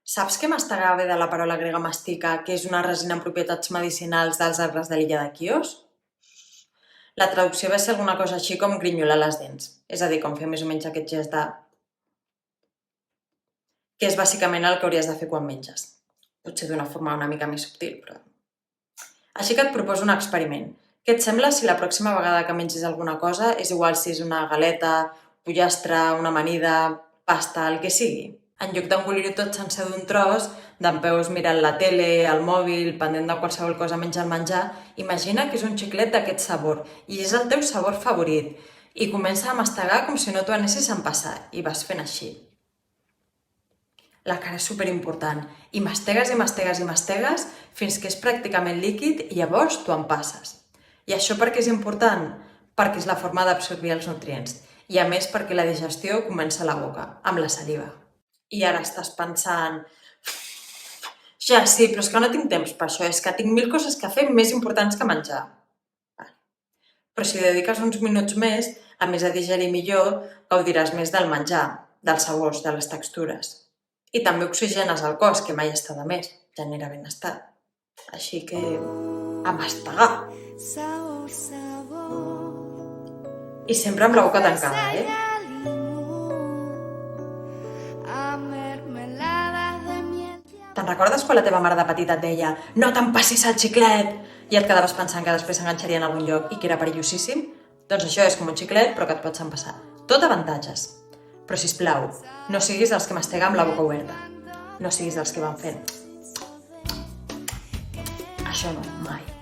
Saps què mastegar ve de la paraula grega mastica, que és una resina amb propietats medicinals dels arbres de l'illa de Quios? La traducció va ser alguna cosa així com grinyolar les dents, és a dir, com fer més o menys aquest gest de... que és bàsicament el que hauries de fer quan menges. Potser d'una forma una mica més subtil, però... Així que et proposo un experiment. Què et sembla si la pròxima vegada que mengis alguna cosa és igual si és una galeta, pollastre, una amanida, pasta, el que sigui? En lloc d'engolir-ho tot sencer d'un tros, dempeus mirant la tele, el mòbil, pendent de qualsevol cosa menys el menjar, imagina que és un xiclet d'aquest sabor i és el teu sabor favorit i comença a mastegar com si no t'ho anessis a empassar i vas fent així. La cara és superimportant. I mastegues i mastegues i mastegues fins que és pràcticament líquid i llavors t'ho empasses. I això per què és important? Perquè és la forma d'absorbir els nutrients. I a més perquè la digestió comença a la boca, amb la saliva. I ara estàs pensant... Ja, sí, però és que no tinc temps per això, és que tinc 1000 coses que fer més importants que menjar. Però si dediques uns minuts més, a més de digerir millor, gaudiràs més del menjar, dels sabors, de les textures. I també oxigenes el cos, que mai està de més, genera benestar. Així que, a mastegar. I sempre amb la boca tancada, Te'n recordes quan la teva mare de petita et deia «No t'empassis el xiclet!» i et quedaves pensant que després s'enganxaria en algun lloc i que era perillosíssim? Doncs això és com un xiclet, però que et pots empassar. Tot avantatges. Però, sisplau, no siguis dels que masteguen amb la boca oberta. No siguis dels que van fent. Això no, mai.